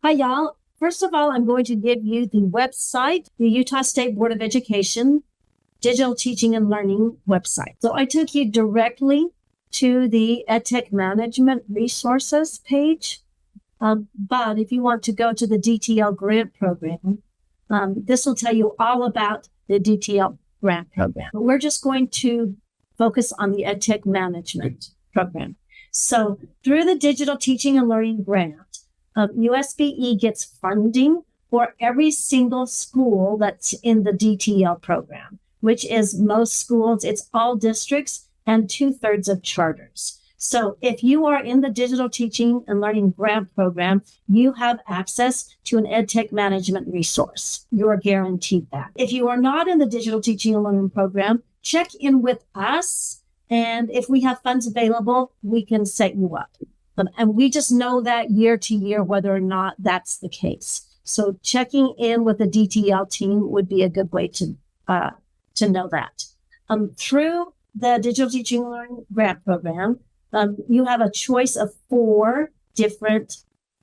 Hi, y'all. First of all, I'm going to give you the website, the Utah State Board of Education Digital Teaching and Learning website. So I took you directly to the EdTech Management Resources page. But if you want to go to the DTL grant program, this will tell you all about the DTL grant program. But we're just going to focus on the EdTech Management program. So through the Digital Teaching and Learning grant, USBE gets funding for every single school that's in the DTL program, which is most schools. It's all districts and 2/3 of charters. So if you are in the Digital Teaching and Learning grant program, you have access to an EdTech management resource. You're guaranteed that. If you are not in the Digital Teaching and Learning program, check in with us. And if we have funds available, we can set you up. And we just know that year to year, whether or not that's the case. So checking in with the DTL team would be a good way to know that. Through the Digital Teaching and Learning grant program, you have a choice of 4 different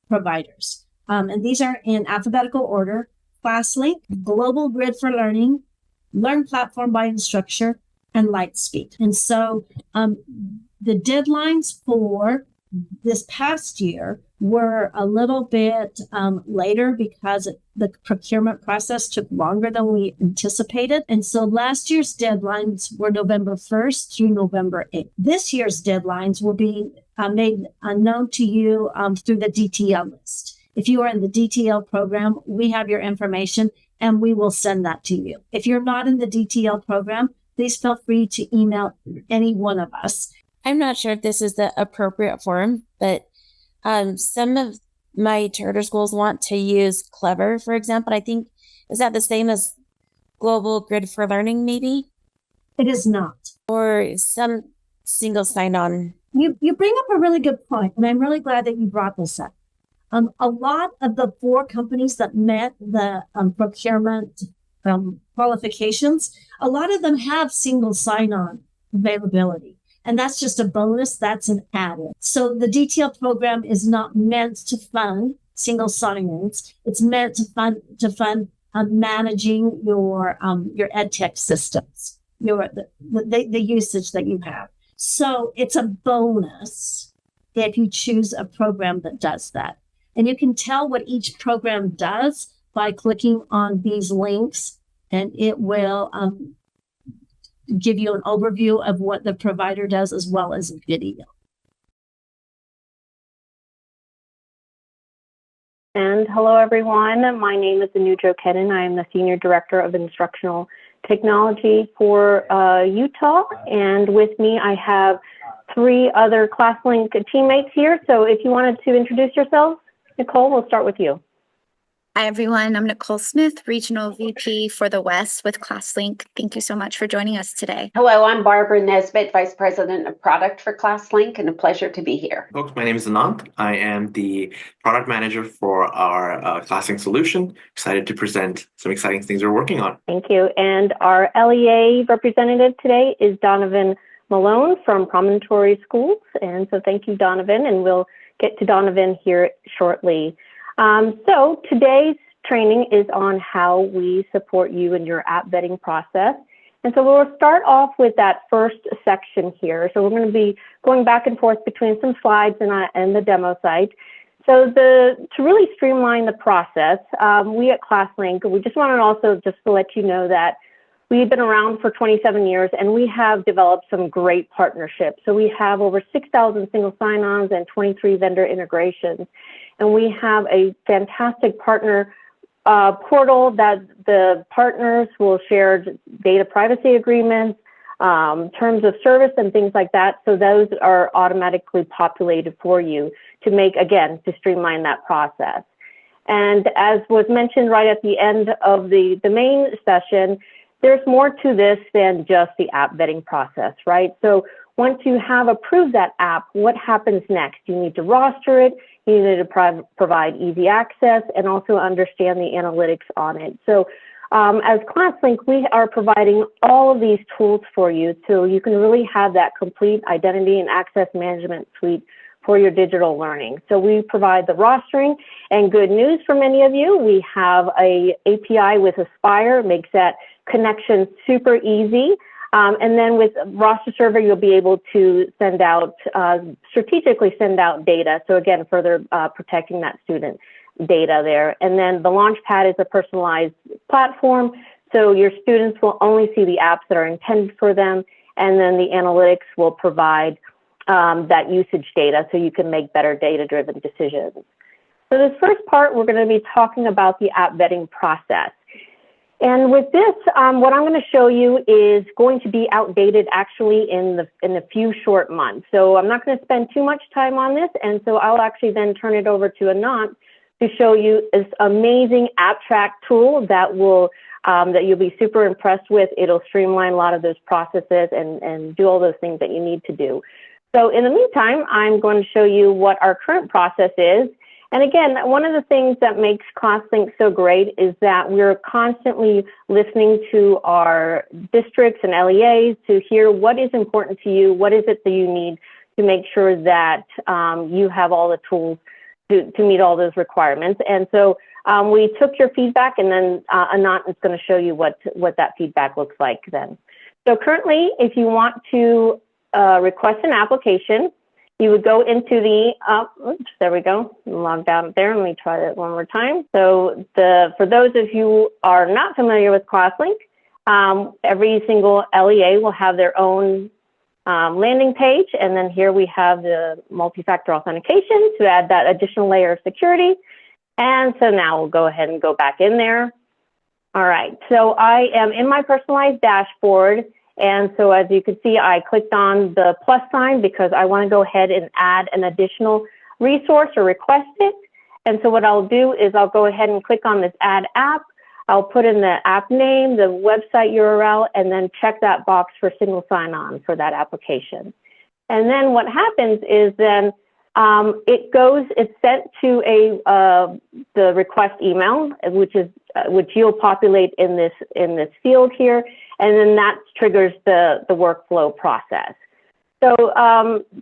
providers. And these are in alphabetical order: ClassLink, Global Grid for Learning, Learn Platform by Instructure, and Lightspeed. And so the deadlines for this past year were a little bit later because the procurement process took longer than we anticipated. And so last year's deadlines were November 1st through November 8th. This year's deadlines will be made known to you through the DTL list. If you are in the DTL program, we have your information and we will send that to you. If you're not in the DTL program, please feel free to email any one of us. I'm not sure if this is the appropriate form, but some of my charter schools want to use Clever, for example. I think, is that the same as Global Grid for Learning, maybe? It is not. Or some single sign-on. You bring up a really good point, and I'm really glad that you brought this up. A lot of the 4 companies that met the procurement qualifications, a lot of them have single sign-on availability. And that's just a bonus. That's an add-in. So the DTL program is not meant to fund single sign-ins. It's meant to fund managing your EdTech systems, the usage that you have. So it's a bonus if you choose a program that does that. And you can tell what each program does by clicking on these links, and it will give you an overview of what the provider does as well as a video. And hello, everyone. My name is Anudra Kedden. I am the Senior Director of Instructional Technology for Utah. And with me, I have 3 other ClassLink teammates here. So if you wanted to introduce yourselves, Nicole, we'll start with you. Hi, everyone. I'm Nicole Smith, Regional VP for the West with ClassLink. Thank you so much for joining us today. Hello, I'm Barbara Nesbitt, Vice President of Product for ClassLink, and a pleasure to be here. Folks, my name is Anant. I am the Product Manager for our ClassLink solution. Excited to present some exciting things we're working on. Thank you. And our LEA representative today is Donovan Malone from Promontory Schools. And so thank you, Donovan, and we'll get to Donovan here shortly. So today's training is on how we support you in your app vetting process. And so we'll start off with that first section here. So we're going to be going back and forth between some slides and the demo site. So to really streamline the process, we at ClassLink, we just wanted also just to let you know that we've been around for 27 years and we have developed some great partnerships. So we have over 6,000 single sign-ons and 23 vendor integrations. And we have a fantastic partner portal that the partners will share data privacy agreements, terms of service and things like that. So those are automatically populated for you to make, again, to streamline that process. And as was mentioned right at the end of the main session, there's more to this than just the app vetting process, right? So once you have approved that app, what happens next? You need to roster it. You need to provide easy access and also understand the analytics on it. So as ClassLink, we are providing all of these tools for you so you can really have that complete identity and access management suite for your digital learning. So we provide the rostering, and good news for many of you, we have a API with Aspire, makes that connection super easy. And then with Roster Server, you'll be able to send out, strategically send out data. So again, further protecting that student data there. And then the Launchpad is a personalized platform. So your students will only see the apps that are intended for them. And then the analytics will provide that usage data so you can make better data-driven decisions. So this first part, we're going to be talking about the app vetting process. And with this, what I'm going to show you is going to be outdated actually in a few short months. So I'm not going to spend too much time on this. And so I'll actually then turn it over to Anant to show you this amazing app track tool that will that you'll be super impressed with. It'll streamline a lot of those processes and do all those things that you need to do. So in the meantime, I'm going to show you what our current process is. And again, one of the things that makes ClassLink so great is that we're constantly listening to our districts and LEAs to hear what is important to you, what is it that you need to make sure that you have all the tools to meet all those requirements. And so we took your feedback, and then Anant is going to show you what that feedback looks like then. So currently, if you want to request an application, you would go into the, oops, there we go, logged out there. Let me try that one more time. So for those of you who are not familiar with ClassLink, every single LEA will have their own landing page. And then here we have the multi-factor authentication to add that additional layer of security. And so now we'll go ahead and go back in there. All right, so I am in my personalized dashboard. And so as you can see, I clicked on the plus sign because I want to go ahead and add an additional resource or request it. And so what I'll do is I'll go ahead and click on this add app. I'll put in the app name, the website URL, and then check that box for single sign-on for that application. And then what happens is then it's sent to the request email, which you'll populate in this field here, and then that triggers the workflow process. So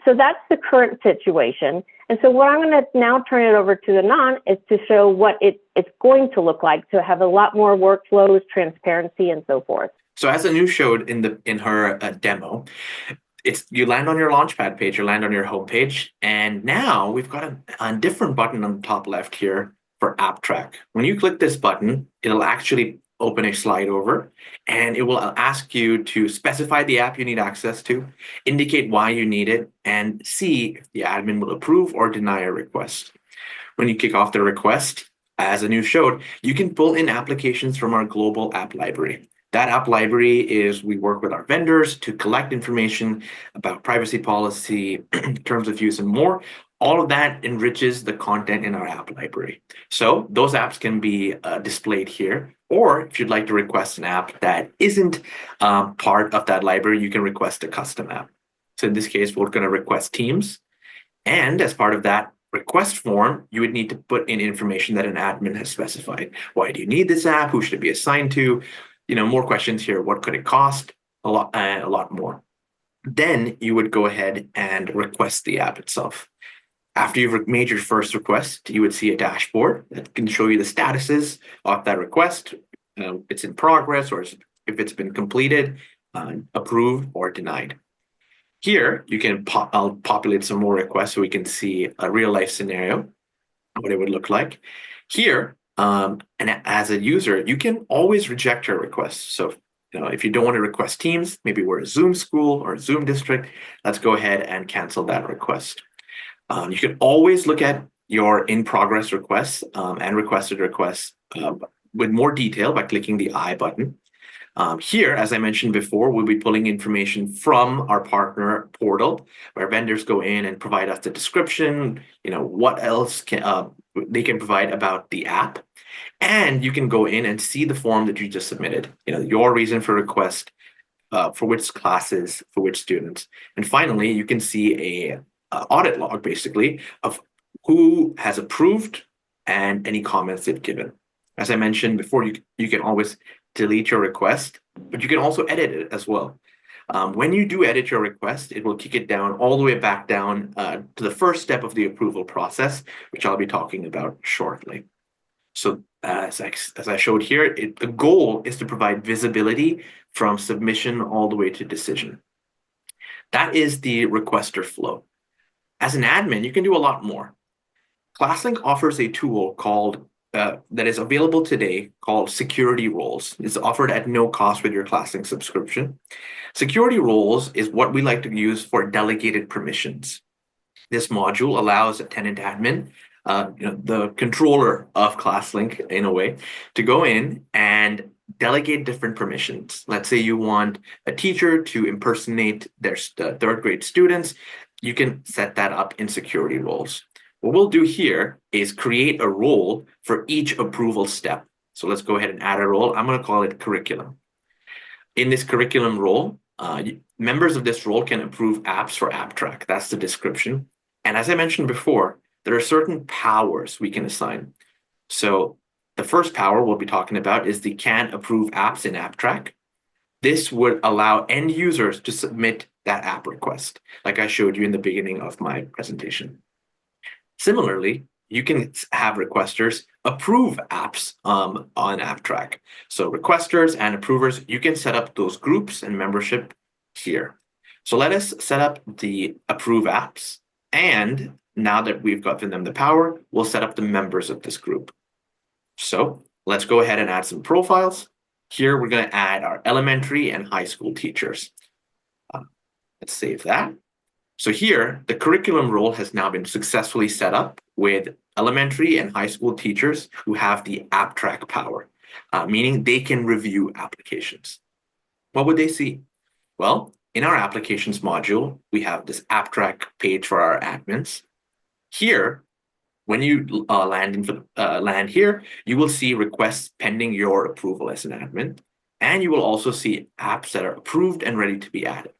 so that's the current situation. And so what I'm going to now turn it over to Anant is to show what it's going to look like to have a lot more workflows, transparency, and so forth. So as Anu showed in her demo, you land on your Launchpad page, you land on your home page, and now we've got a different button on the top left here for App Track. When you click this button, it'll actually open a slide over, and it will ask you to specify the app you need access to, indicate why you need it, and see if the admin will approve or deny a request. When you kick off the request, as Anu showed, you can pull in applications from our global app library. That app library is, we work with our vendors to collect information about privacy policy, terms of use, and more. All of that enriches the content in our app library. So those apps can be displayed here, or if you'd like to request an app that isn't part of that library, you can request a custom app. So in this case, we're going to request Teams. And as part of that request form, you would need to put in information that an admin has specified. Why do you need this app? Who should it be assigned to? More questions here. What could it cost? A lot more. Then you would go ahead and request the app itself. After you've made your first request, you would see a dashboard that can show you the statuses of that request. It's in progress, or if it's been completed, approved, or denied. Here, you can I'll populate some more requests so we can see a real life scenario, what it would look like. Here, and as a user, you can always reject your request. So, if you don't want to request Teams, maybe we're a Zoom school or a Zoom district, let's go ahead and cancel that request. You can always look at your in-progress requests and requested requests with more detail by clicking the I button. Here, as I mentioned before, we'll be pulling information from our partner portal, where vendors go in and provide us the description, what else they can provide about the app. And you can go in and see the form that you just submitted, your reason for request, for which classes, for which students. And finally, you can see a audit log, basically, of who has approved and any comments they've given. As I mentioned before, you can always delete your request, but you can also edit it as well. When you do edit your request, it will kick it down all the way back down to the first step of the approval process, which I'll be talking about shortly. So as I showed here, the goal is to provide visibility from submission all the way to decision. That is the requester flow. As an admin, you can do a lot more. ClassLink offers a tool called that is available today called security roles. It's offered at no cost with your ClassLink subscription. Security roles is what we like to use for delegated permissions. This module allows a tenant admin, the controller of ClassLink in a way, to go in and delegate different permissions. Let's say you want a teacher to impersonate their third grade students. You can set that up in security roles. What we'll do here is create a role for each approval step. So let's go ahead and add a role. I'm going to call it curriculum. In this curriculum role, members of this role can approve apps for AppTrack. That's the description. And as I mentioned before, there are certain powers we can assign. So the first power we'll be talking about is the can approve apps in AppTrack. This would allow end users to submit that app request, like I showed you in the beginning of my presentation. Similarly, you can have requesters approve apps on AppTrack. So requesters and approvers, you can set up those groups and membership here. So let us set up the approve apps. And now that we've given them the power, we'll set up the members of this group. So let's go ahead and add some profiles. Here, we're going to add our elementary and high school teachers. Let's save that. So here, the curriculum role has now been successfully set up with elementary and high school teachers who have the AppTrack power, meaning they can review applications. What would they see? Well, in our applications module, we have this AppTrack page for our admins. Here, when you land here, you will see requests pending your approval as an admin, and you will also see apps that are approved and ready to be added.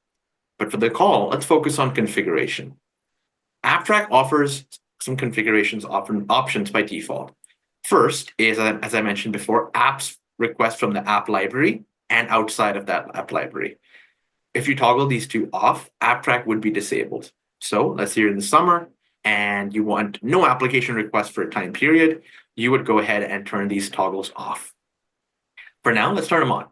But for the call, let's focus on configuration. AppTrack offers some configurations options by default. First is, as I mentioned before, apps request from the app library and outside of that app library. If you toggle these two off, AppTrack would be disabled. So let's say you're in the summer and you want no application requests for a time period, you would go ahead and turn these toggles off. For now, let's turn them on.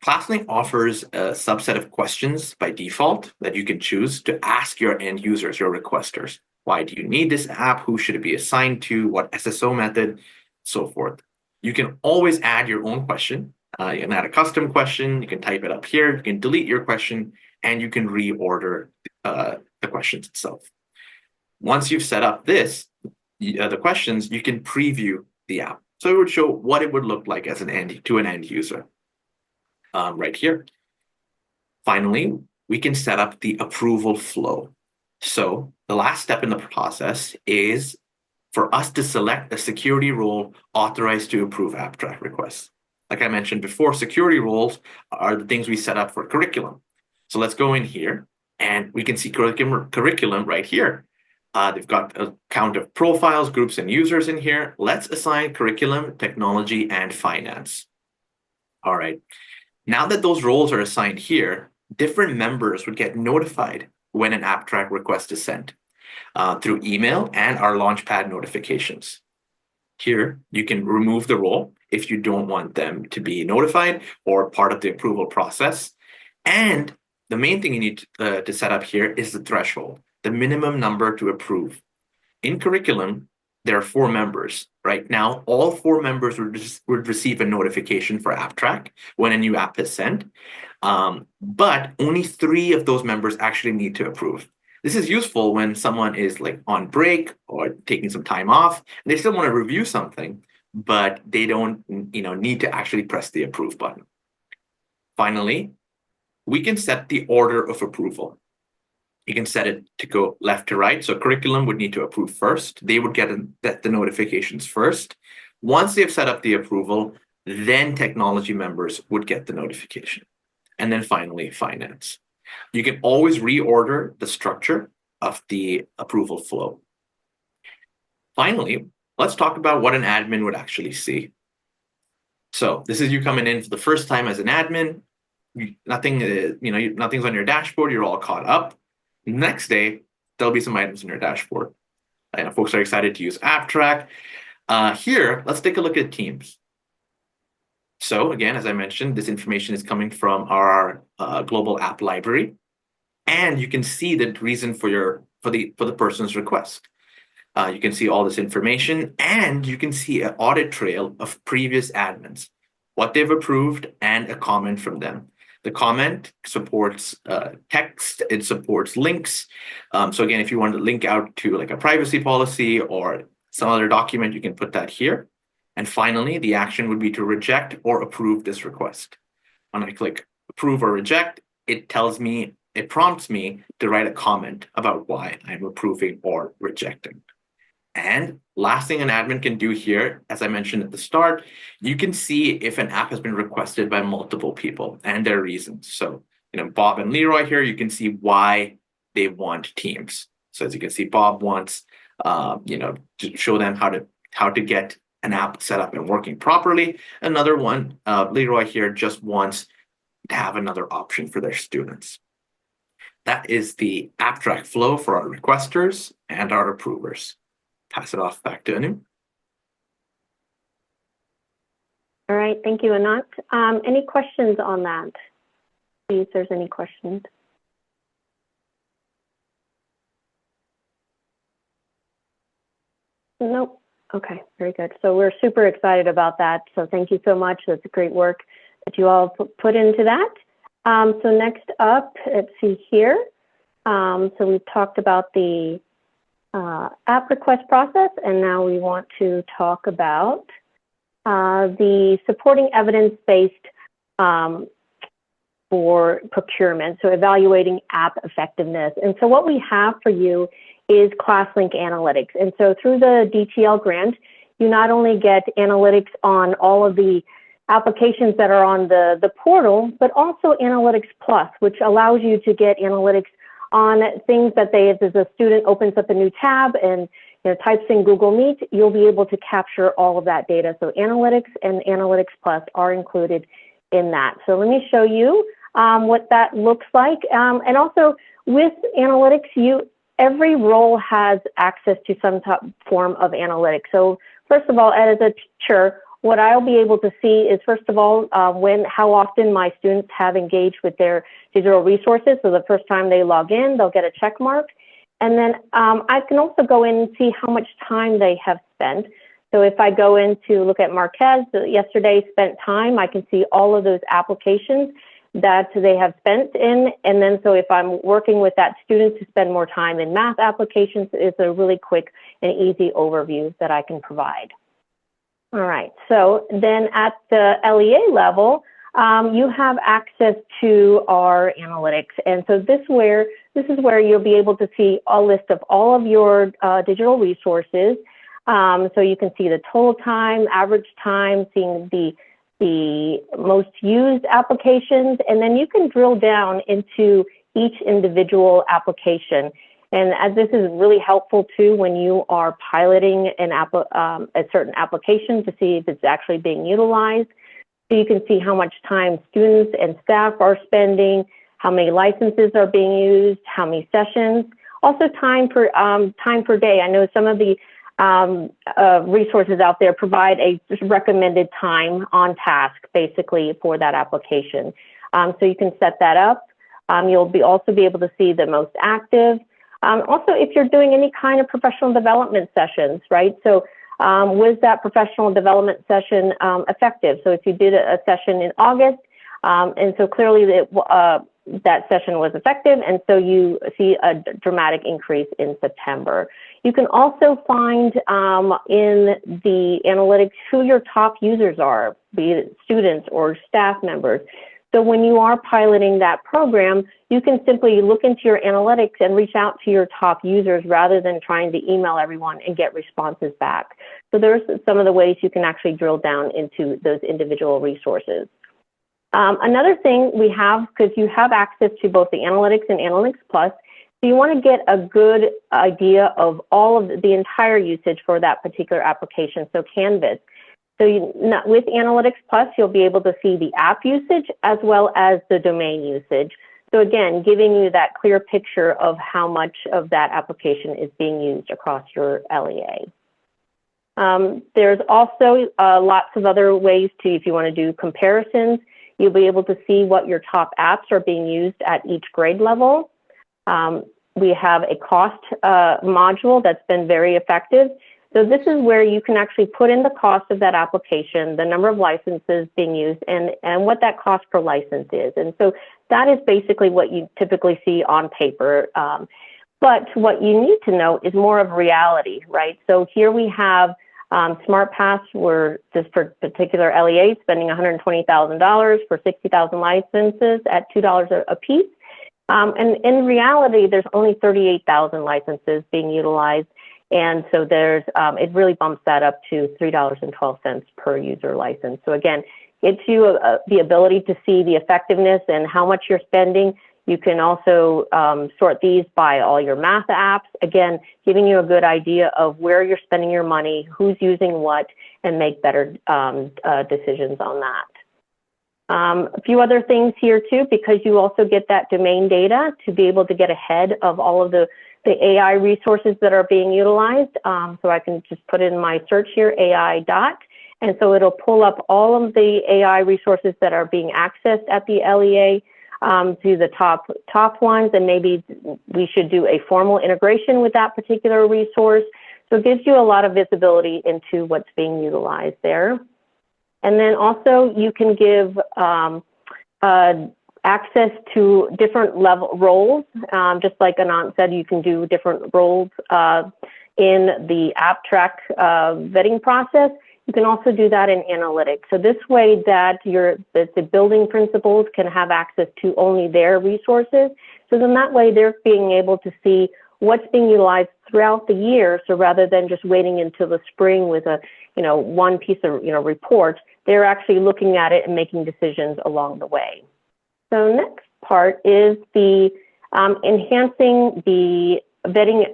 ClassLink offers a subset of questions by default that you can choose to ask your end users, your requesters. Why do you need this app? Who should it be assigned to? What SSO method? So forth. You can always add your own question. You can add a custom question. You can type it up here. You can delete your question, and you can reorder the questions itself. Once you've set up the questions, you can preview the app. So it would show what it would look like as an end user. Right here. Finally, we can set up the approval flow. So the last step in the process is for us to select a security role authorized to approve AppTrack requests. Like I mentioned before, security roles are the things we set up for curriculum. So let's go in here and we can see curriculum right here. They've got a count of profiles, groups, and users in here. Let's assign curriculum, technology, and finance. All right. Now that those roles are assigned here, different members would get notified when an AppTrack request is sent through email and our Launchpad notifications. Here, you can remove the role if you don't want them to be notified or part of the approval process. And the main thing you need to set up here is the threshold, the minimum number to approve. In curriculum, there are 4 members. Right now, all 4 members would receive a notification for AppTrack when a new app is sent, but only 3 of those members actually need to approve. This is useful when someone is like on break or taking some time off, and they still want to review something, but they don't need to actually press the approve button. Finally, we can set the order of approval. You can set it to go left to right. So curriculum would need to approve first. They would get the notifications first. Once they've set up the approval, then technology members would get the notification. And then finally, finance. You can always reorder the structure of the approval flow. Finally, let's talk about what an admin would actually see. So this is you coming in for the first time as an admin. nothing's on your dashboard. You're all caught up. Next day, there'll be some items in your dashboard. Folks are excited to use AppTrack. Here, let's take a look at Teams. So again, as I mentioned, this information is coming from our global app library, and you can see the reason for the person's request. You can see all this information, and you can see an audit trail of previous admins, what they've approved, and a comment from them. The comment supports text, it supports links. So again, if you want to link out to like a privacy policy or some other document, you can put that here. And finally, the action would be to reject or approve this request. When I click approve or reject, it prompts me to write a comment about why I'm approving or rejecting. And last thing an admin can do here, as I mentioned at the start, you can see if an app has been requested by multiple people and their reasons. So, Bob and Leroy here, you can see why they want Teams. So as you can see, Bob wants, to show them how to get an app set up and working properly. Another one, Leroy here, just wants to have another option for their students. That is the AppTrack flow for our requesters and our approvers. Pass it off back to Anu. All right, thank you, Anant. Any questions on that? See if there's any questions. Nope. Okay, very good. So we're super excited about that. So thank you so much. That's great work that you all put into that. So next up, let's see here. So we've talked about the app request process, and now we want to talk about the supporting evidence-based for procurement, so evaluating app effectiveness. And so what we have for you is ClassLink Analytics. And so through the DTL grant, you not only get analytics on all of the applications that are on the portal, but also Analytics Plus, which allows you to get analytics on things that if a student opens up a new tab and types in Google Meet, you'll be able to capture all of that data. So Analytics and Analytics Plus are included in that. So let me show you what that looks like. And also with Analytics, every role has access to some form of analytics. So first of all, as a teacher, what I'll be able to see is, first of all, how often my students have engaged with their digital resources. So the first time they log in, they'll get a check mark. And then I can also go in and see how much time they have spent. So if I go in to look at Marquez, yesterday spent time, I can see all of those applications that they have spent in. And then so if I'm working with that student to spend more time in math applications, it's a really quick and easy overview that I can provide. All right, so then at the LEA level, you have access to our analytics. And so this is where you'll be able to see a list of all of your digital resources. So you can see the total time, average time, seeing the most used applications, and then you can drill down into each individual application. And as this is really helpful too when you are piloting a certain application to see if it's actually being utilized. So you can see how much time students and staff are spending, how many licenses are being used, how many sessions, also time per day. I know some of the resources out there provide a recommended time on task basically for that application. So you can set that up. You'll also be able to see the most active. Also, if you're doing any kind of professional development sessions, right? So was that professional development session effective? So if you did a session in August, and so clearly that session was effective, and so you see a dramatic increase in September. You can also find in the analytics who your top users are, be it students or staff members. So when you are piloting that program, you can simply look into your analytics and reach out to your top users rather than trying to email everyone and get responses back. So there's some of the ways you can actually drill down into those individual resources. Another thing we have, because you have access to both the Analytics and Analytics Plus, so you want to get a good idea of all of the entire usage for that particular application, so Canvas. With Analytics Plus, you'll be able to see the app usage as well as the domain usage. So again, giving you that clear picture of how much of that application is being used across your LEA. There's also lots of other ways to, if you want to do comparisons, you'll be able to see what your top apps are being used at each grade level. We have a cost module that's been very effective. So this is where you can actually put in the cost of that application, the number of licenses being used, and what that cost per license is. And so that is basically what you typically see on paper. But what you need to know is more of reality, right? So here we have SmartPass, we're just for particular LEA spending $120,000 for 60,000 licenses at $2 a piece. And in reality, there's only 38,000 licenses being utilized. And so there's, it really bumps that up to $3.12 per user license. So again, gives you the ability to see the effectiveness and how much you're spending. You can also sort these by all your math apps, again, giving you a good idea of where you're spending your money, who's using what, and make better decisions on that. A few other things here too, because you also get that domain data to be able to get ahead of all of the AI resources that are being utilized. So I can just put in my search here, AI dot, and so it'll pull up all of the AI resources that are being accessed at the LEA to the top ones, and maybe we should do a formal integration with that particular resource. So it gives you a lot of visibility into what's being utilized there. And then also you can give access to different level roles. Just like Anant said, you can do different roles in the app track vetting process. You can also do that in analytics. So this way that the building principals can have access to only their resources. So then that way they're being able to see what's being utilized throughout the year. So rather than just waiting until the spring with a, one piece of, report, they're actually looking at it and making decisions along the way. So next part is the enhancing the vetting,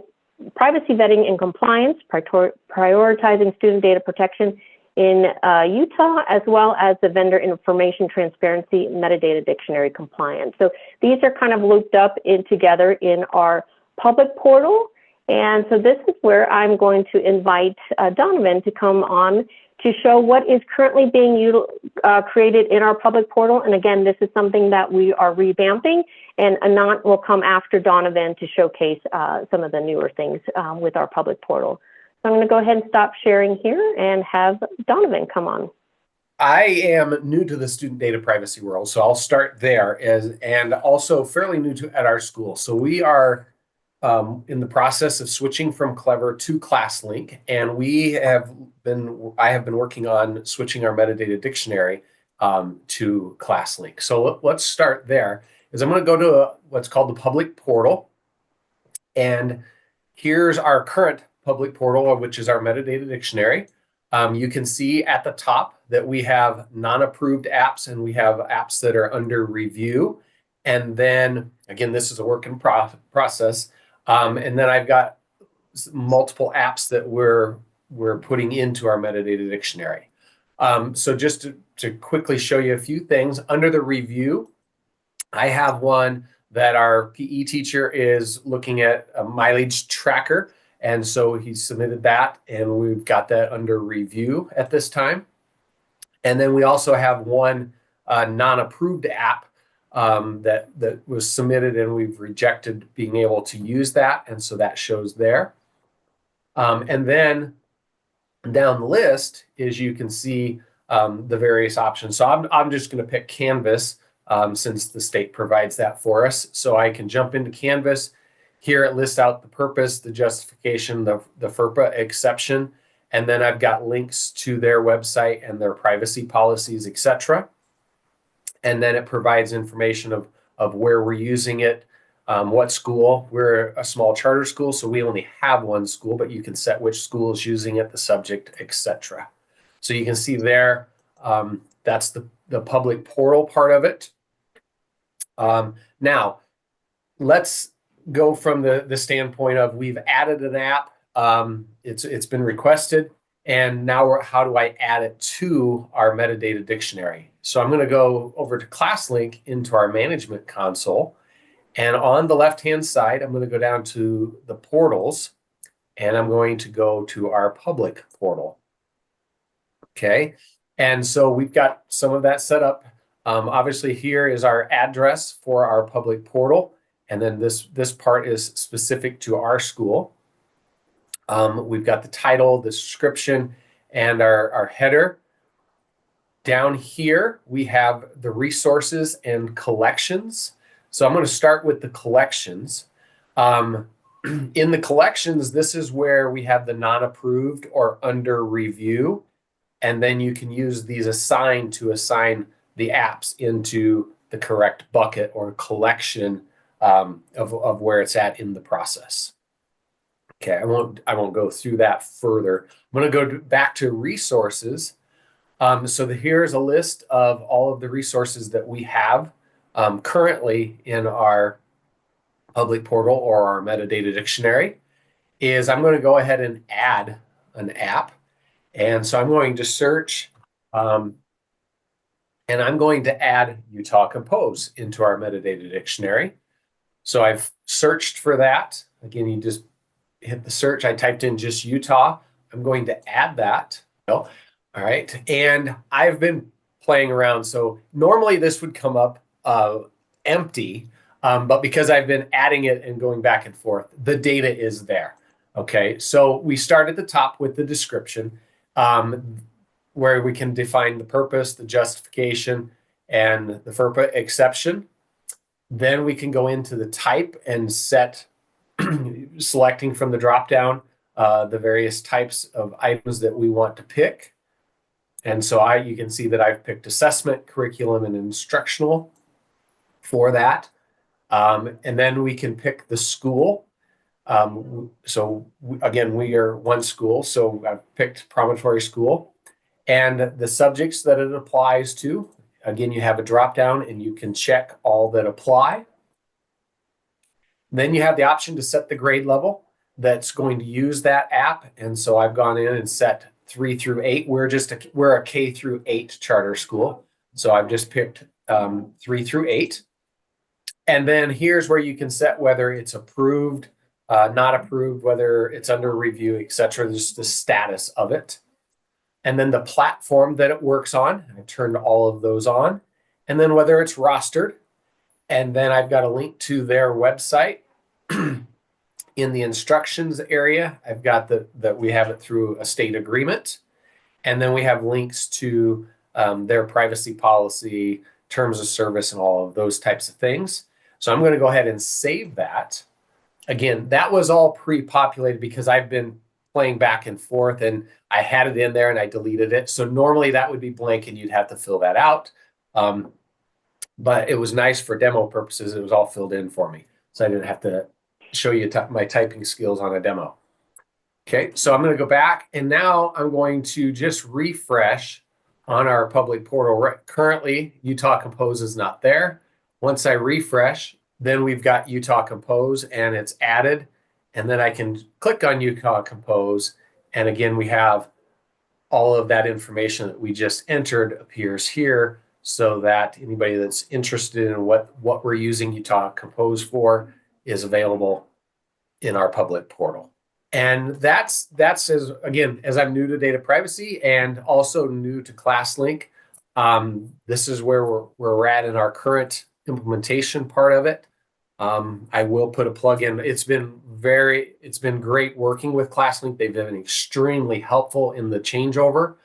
privacy vetting and compliance, prioritizing student data protection in Utah, as well as the vendor information transparency metadata dictionary compliance. So these are kind of looped up together in our public portal. And so this is where I'm going to invite Donovan to come on to show what is currently being created in our public portal. And again, this is something that we are revamping, and Anant will come after Donovan to showcase some of the newer things with our public portal. So I'm going to go ahead and stop sharing here and have Donovan come on. I am new to the student data privacy world, so I'll start there, and also fairly new at our school. So we are in the process of switching from Clever to ClassLink, and I have been working on switching our metadata dictionary to ClassLink. So let's start there. I'm going to go to what's called the public portal, and here's our current public portal, which is our metadata dictionary. You can see at the top that we have non-approved apps, and we have apps that are under review. And then again, this is a work in process. And then I've got multiple apps that we're putting into our metadata dictionary. So just to quickly show you a few things, under the review, I have one that our PE teacher is looking at a mileage tracker. And so he submitted that, and we've got that under review at this time. And then we also have one non-approved app that was submitted, and we've rejected being able to use that, and so that shows there. And then down the list is you can see the various options. So I'm just going to pick Canvas since the state provides that for us. So I can jump into Canvas. Here it lists out the purpose, the justification, the FERPA exception, and then I've got links to their website and their privacy policies, etc. And then it provides information of where we're using it, what school. We're a small charter school, so we only have one school, but you can set which school is using it, the subject, etc. So you can see there, that's the public portal part of it. Now, let's go from the standpoint of we've added an app, it's been requested, And now how do I add it to our metadata dictionary? So I'm going to go over to ClassLink into our management console. And on the left-hand side, I'm going to go down to the portals, and I'm going to go to our public portal. Okay. And so we've got some of that set up. Obviously, here is our address for our public portal. And then this part is specific to our school. We've got the title, the description, and our header. Down here, we have the resources and collections. So I'm going to start with the collections. In the collections, this is where we have the non-approved or under review. And then you can use these assign to assign the apps into the correct bucket or collection of where it's at in the process. Okay, I won't go through that further. I'm going to go back to resources. So here's a list of all of the resources that we have currently in our public portal or our metadata dictionary. I'm going to go ahead and add an app. And so I'm going to search, and I'm going to add Utah Compose into our metadata dictionary. So I've searched for that. Again, you just hit the search. I typed in just Utah. I'm going to add that. All right. And I've been playing around. So normally this would come up empty, but because I've been adding it and going back and forth, the data is there. Okay. So we start at the top with the description, where we can define the purpose, the justification, and the FERPA exception. Then we can go into the type and set, selecting from the dropdown, the various types of items that we want to pick. And so you can see that I've picked assessment, curriculum, and instructional for that. And then we can pick the school. Again, we are one school, so I've picked Promontory School. And the subjects that it applies to, again, you have a drop down and you can check all that apply. Then you have the option to set the grade level that's going to use that app. And so I've gone in and set 3 through 8. We're a K through 8 charter school. So I've just picked 3 through 8. And then here's where you can set whether it's approved, not approved, whether it's under review, etc. Just the status of it. And then the platform that it works on. I turned all of those on. And then whether it's rostered. And then I've got a link to their website. In the instructions area, I've got that we have it through a state agreement. And then we have links to their privacy policy, terms of service, and all of those types of things. So I'm going to go ahead and save that. Again, that was all pre-populated because I've been playing back and forth and I had it in there and I deleted it. So normally that would be blank and you'd have to fill that out. But it was nice for demo purposes. It was all filled in for me. So I didn't have to show you my typing skills on a demo. Okay, so I'm going to go back and now I'm going to just refresh on our public portal. Currently, Utah Compose is not there. Once I refresh, then we've got Utah Compose and it's added. And then I can click on Utah Compose. And again, we have all of that information that we just entered appears here so that anybody that's interested in what we're using Utah Compose for is available in our public portal. And that's as I'm new to data privacy and also new to ClassLink. This is where we're at in our current implementation part of it. I will put a plug in. It's been great working with ClassLink. They've been extremely helpful in the changeover.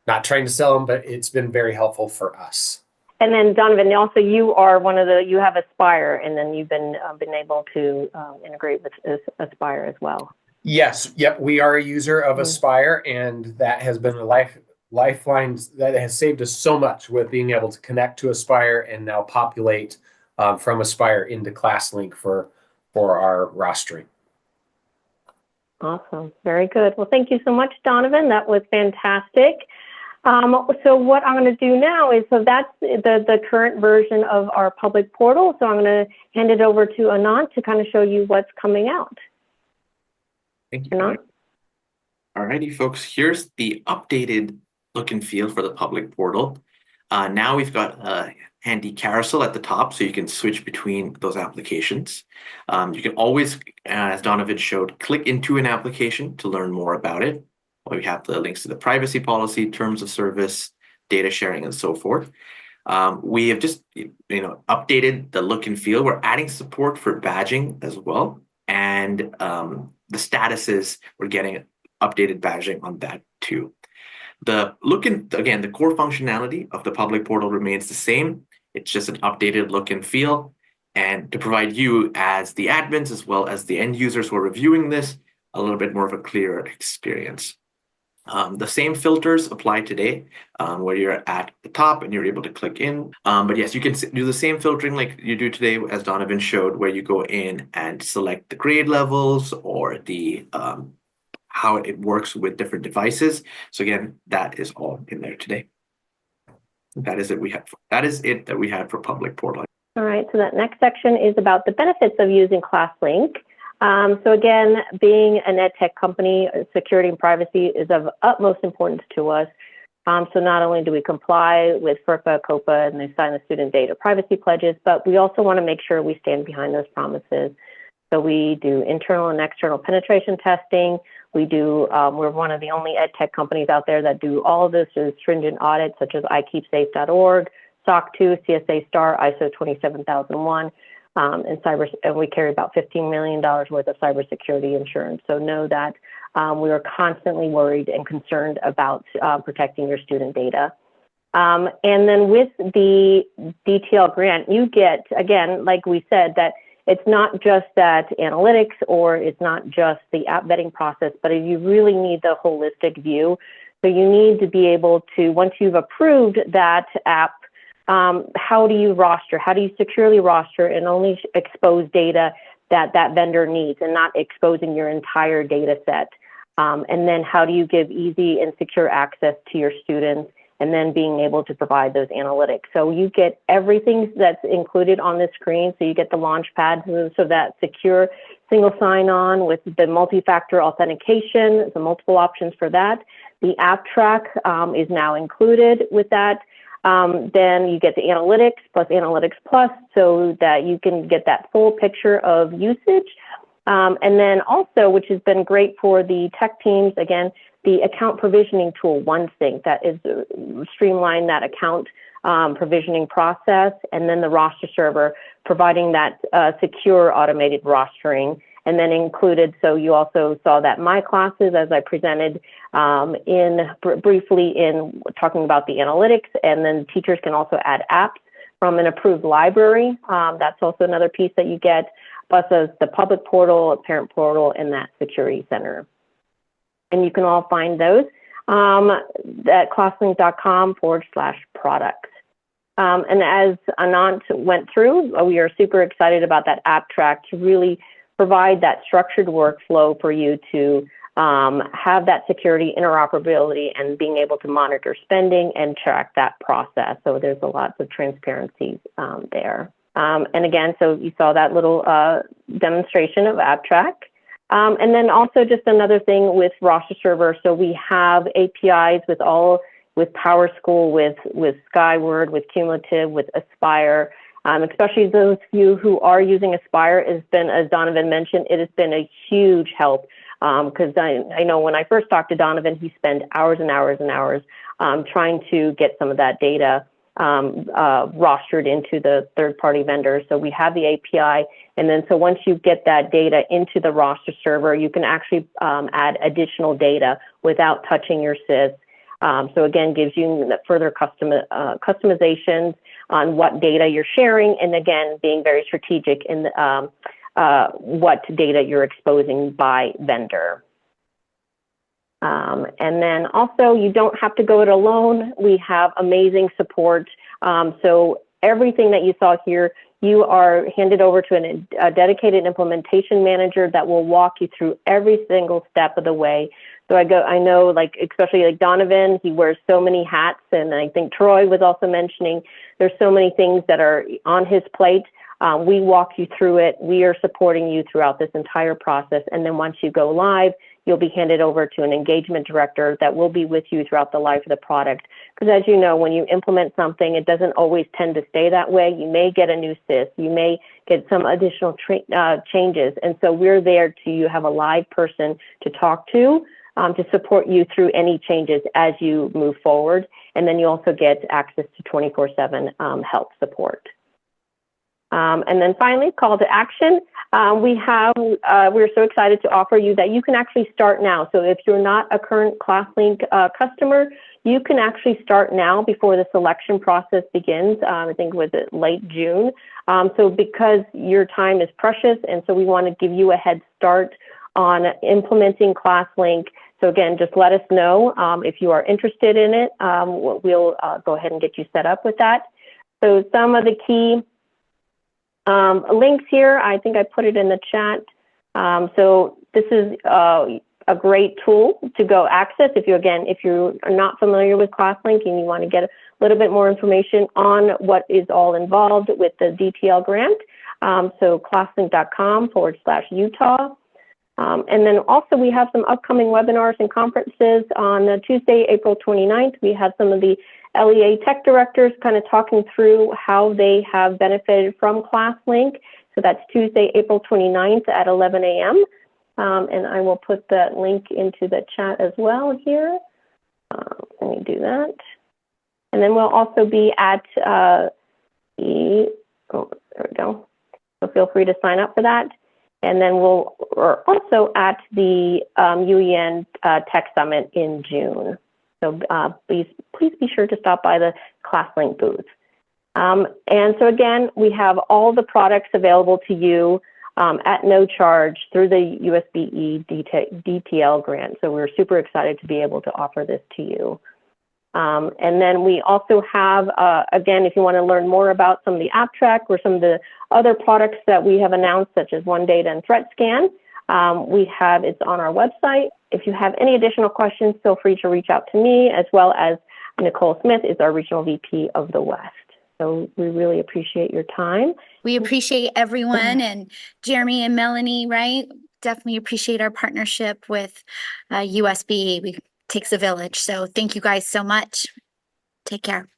Not trying to sell them, but it's been very helpful for us. And then Donovan, also you are you have Aspire, and then you've been able to integrate with Aspire as well. Yes, yep, we are a user of Aspire, and that has been a lifeline that has saved us so much with being able to connect to Aspire and now populate from Aspire into ClassLink for our rostering. Awesome, very good. Well, thank you so much, Donovan. That was fantastic. So what I'm going to do now is, so that's the current version of our public portal. So I'm going to hand it over to Anant to kind of show you what's coming out. Thank you. Anant? Alrighty, folks, here's the updated look and feel for the public portal. Now we've got a handy carousel at the top so you can switch between those applications. You can always, as Donovan showed, click into an application to learn more about it. We have the links to the privacy policy, terms of service, data sharing, and so forth. We have just updated the look and feel. We're adding support for badging as well. And the statuses, we're getting updated badging on that too. The core functionality of the public portal remains the same. It's just an updated look and feel, and to provide you as the admins as well as the end users who are reviewing this a little bit more of a clearer experience. The same filters apply today, where you're at the top and you're able to click in. But yes, you can do the same filtering like you do today, as Donovan showed, where you go in and select the grade levels or the how it works with different devices. So again, that is all in there today. That is it that we had for public portal. All right, so that next section is about the benefits of using ClassLink. So again, being an EdTech company, security and privacy is of utmost importance to us. So not only do we comply with FERPA, COPA, and they sign the student data privacy pledges, but we also want to make sure we stand behind those promises. So we do internal and external penetration testing. We do, we're one of the only EdTech companies out there that do all of this through stringent audits such as iKeepSafe.org, SOC 2, CSA STAR, ISO 27001, and we carry about $15 million worth of cybersecurity insurance. So know that we are constantly worried and concerned about protecting your student data. And then with the DTL grant, you get, again, like we said, that it's not just that analytics or it's not just the app vetting process, but you really need the holistic view. So you need to be able to, once you've approved that app, how do you roster? How do you securely roster and only expose data that that vendor needs and not exposing your entire data set? And then how do you give easy and secure access to your students, and then being able to provide those analytics? So you get everything that's included on this screen. So you get the Launchpad, so that secure single sign-on with the multi-factor authentication, the multiple options for that. The app track is now included with that. Then you get the analytics plus analytics plus, so that you can get that full picture of usage. And then also, which has been great for the tech teams, again, the account provisioning tool, OneSync, that is streamline that account provisioning process, and then the roster server, providing that secure automated rostering. And then included, so you also saw that My Classes, as I presented briefly in talking about the analytics, and then teachers can also add apps from an approved library. That's also another piece that you get, plus the public portal, parent portal, and that security center. And you can all find those at classlink.com/products. And as Anant went through, we are super excited about that app track to really provide that structured workflow for you to have that security, interoperability, and being able to monitor spending and track that process. So there's a lot of transparency there. And again, so you saw that little demonstration of AppTrack. And then also just another thing with Roster Server. So we have APIs with PowerSchool, with Skyward, with Cumulative, with Aspire. Especially those of you who are using Aspire, has been, as Donovan mentioned, it has been a huge help. Because I know when I first talked to Donovan, he spent hours and hours and hours trying to get some of that data rostered into the third-party vendors. So we have the API, and then so once you get that data into the roster server, you can actually add additional data without touching your sys. So again, gives you further customizations on what data you're sharing, and again, being very strategic in what data you're exposing by vendor. And then also, you don't have to go it alone. We have amazing support. So everything that you saw here, you are handed over to a dedicated implementation manager that will walk you through every single step of the way. So I know, like, especially like Donovan, he wears so many hats, and I think Troy was also mentioning there's so many things that are on his plate. We walk you through it. We are supporting you throughout this entire process. And then once you go live, you'll be handed over to an engagement director that will be with you throughout the life of the product. Because as you know, when you implement something, it doesn't always tend to stay that way. You may get a new SIS. You may get some additional changes. And so we're there to have a live person to talk to support you through any changes as you move forward. And then you also get access to 24/7 help support. And then finally, call to action. We're so excited to offer you that you can actually start now. So if you're not a current ClassLink customer, you can actually start now before the selection process begins. I think was it late June. So because your time is precious, and so we want to give you a head start on implementing ClassLink. So again, just let us know if you are interested in it. We'll go ahead and get you set up with that. So some of the key links here, I think I put it in the chat. So this is a great tool to go access if you are not familiar with ClassLink and you want to get a little bit more information on what is all involved with the DTL grant. So classlink.com/Utah. And then also we have some upcoming webinars and conferences on Tuesday, April 29th. We have some of the LEA tech directors kind of talking through how they have benefited from ClassLink. So that's Tuesday, April 29th at 11 a.m. And I will put that link into the chat as well here. Let me do that. And then we'll also be at there we go. So feel free to sign up for that. And then we're also at the UEN Tech Summit in June. So please be sure to stop by the ClassLink booth. And so again, we have all the products available to you at no charge through the USBE DTL grant. So we're super excited to be able to offer this to you. And then we also have, again, if you want to learn more about some of the AppTrack or some of the other products that we have announced, such as OneData and ThreatScan, it's on our website. If you have any additional questions, feel free to reach out to me, as well as Nicole Smith is our Regional VP of the West. So we really appreciate your time. We appreciate everyone, and Jeremy and Melanie, right? Definitely appreciate our partnership with USBE. It takes a village. So thank you guys so much. Take care.